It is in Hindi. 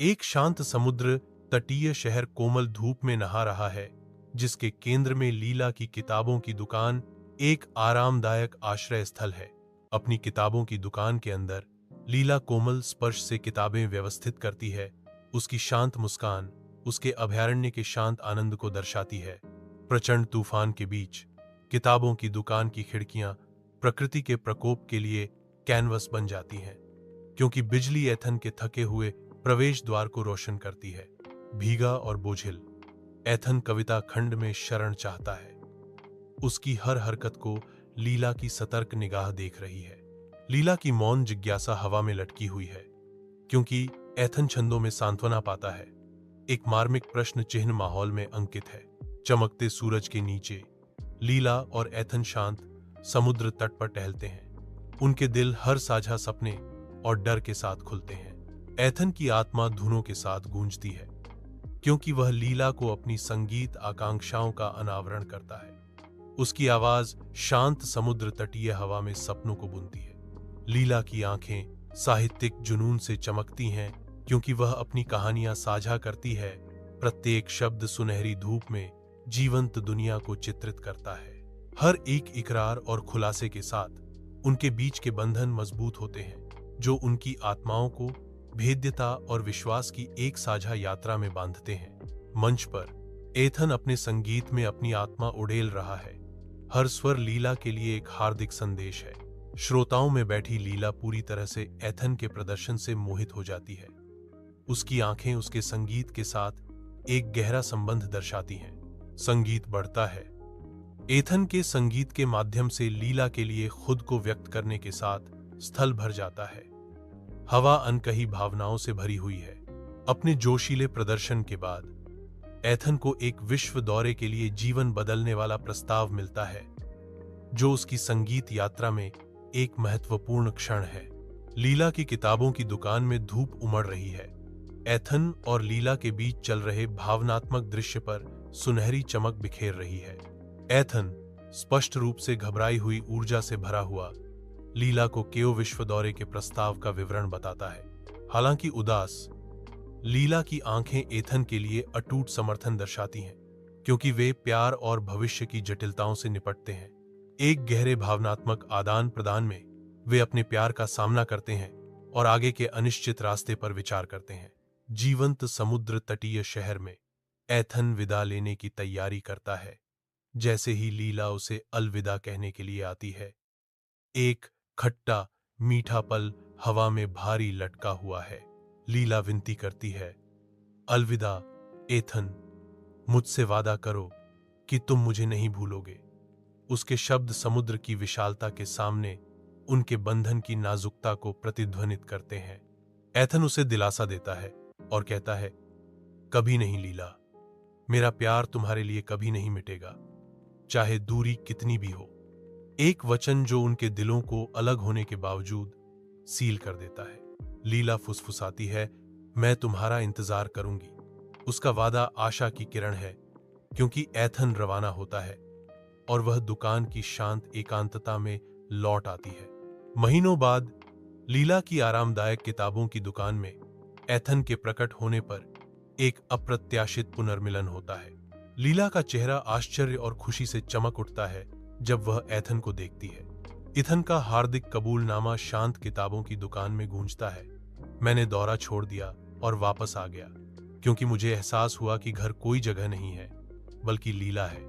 एक शांत समुद्र तटीय शहर कोमल धूप में नहा रहा है, जिसके केंद्र में लीला की किताबों की दुकान एक आरामदायक आश्रय स्थल है। अपनी किताबों की दुकान के अंदर लीला कोमल स्पर्श से किताबें व्यवस्थित करती है। उसकी शांत मुस्कान उसके अभयारण्य के शांत आनंद को दर्शाती है। प्रचंड तूफान के बीच किताबों की दुकान की खिड़कियां प्रकृति के प्रकोप के लिए कैनवस बन जाती हैं, क्योंकि बिजली एथन के थके हुए प्रवेश द्वार को रोशन करती है। भीगा और बोझिल एथन कविता खंड में शरण चाहता है। उसकी हर हरकत को लीला की सतर्क निगाह देख रही है। लीला की मौन जिज्ञासा हवा में लटकी हुई है, क्योंकि एथन छंदों में सांत्वना पाता है। एक मार्मिक प्रश्न चिन्ह माहौल में अंकित है। चमकते सूरज के नीचे लीला और एथन शांत समुद्र तट पर टहलते हैं। उनके दिल हर साझा सपने और डर के साथ खुलते हैं। एथन की आत्मा धुनों के साथ गूंजती है, क्योंकि वह लीला को अपनी संगीत आकांक्षाओं का अनावरण करता है। उसकी आवाज शांत समुद्र तटीय हवा में सपनों को बुनती है। लीला की आंखें साहित्यिक जुनून से चमकती हैं, क्योंकि वह अपनी कहानियां साझा करती है। प्रत्येक शब्द सुनहरी धूप में जीवंत दुनिया को चित्रित करता है। हर एक इकरार और खुलासे के साथ उनके बीच के बंधन मजबूत होते हैं, जो उनकी आत्माओं को भेद्यता और विश्वास की एक साझा यात्रा में बांधते हैं। मंच पर एथन अपने संगीत में अपनी आत्मा उड़ेल रहा है। हर स्वर लीला के लिए एक हार्दिक संदेश है। श्रोताओं में बैठी लीला पूरी तरह से एथन के प्रदर्शन से मोहित हो जाती है। उसकी आंखें उसके संगीत के साथ एक गहरा संबंध दर्शाती हैं। संगीत बढ़ता है। एथन के संगीत के माध्यम से लीला के लिए खुद को व्यक्त करने के साथ स्थल भर जाता है। हवा अनकही भावनाओं से भरी हुई है। अपने जोशीले प्रदर्शन के बाद एथन को एक विश्व दौरे के लिए जीवन बदलने वाला प्रस्ताव मिलता है, जो उसकी संगीत यात्रा में एक महत्वपूर्ण क्षण है। लीला की किताबों की दुकान में धूप उमड़ रही है। एथन और लीला के बीच चल रहे भावनात्मक दृश्य पर सुनहरी चमक बिखेर रही है। एथन स्पष्ट रूप से घबराई हुई ऊर्जा से भरा हुआ लीला को केओ विश्व दौरे के प्रस्ताव का विवरण बताता है। हालांकि उदास लीला की आंखें एथन के लिए अटूट समर्थन दर्शाती हैं, क्योंकि वे प्यार और भविष्य की जटिलताओं से निपटते हैं। एक गहरे भावनात्मक आदान प्रदान में वे अपने प्यार का सामना करते हैं और आगे के अनिश्चित रास्ते पर विचार करते हैं। जीवंत समुद्र तटीय शहर में एथन विदा लेने की तैयारी करता है। जैसे ही लीला उसे अलविदा कहने के लिए आती है, एक खट्टा मीठा पल हवा में भारी लटका हुआ है। लीला विनती करती है, अलविदा एथन, मुझसे वादा करो कि तुम मुझे नहीं भूलोगे। उसके शब्द समुद्र की विशालता के सामने उनके बंधन की नाजुकता को प्रतिध्वनित करते हैं। एथन उसे दिलासा देता है और कहता है, कभी नहीं लीला, मेरा प्यार तुम्हारे लिए कभी नहीं मिटेगा, चाहे दूरी कितनी भी हो। एक वचन जो उनके दिलों को अलग होने के बावजूद सील कर देता है। लीला फुसफुसाती है, मैं तुम्हारा इंतजार करूंगी। उसका वादा आशा की किरण है, क्योंकि एथन रवाना होता है और वह दुकान की शांत एकांतता में लौट आती है। महीनों बाद लीला की आरामदायक किताबों की दुकान में एथन के प्रकट होने पर एक अप्रत्याशित पुनर्मिलन होता है। लीला का चेहरा आश्चर्य और खुशी से चमक उठता है जब वह एथन को देखती है। एथन का हार्दिक कबूलनामा शांत किताबों की दुकान में गूंजता है। मैंने दौरा छोड़ दिया और वापस आ गया, क्योंकि मुझे एहसास हुआ कि घर कोई जगह नहीं है, बल्कि लीला है।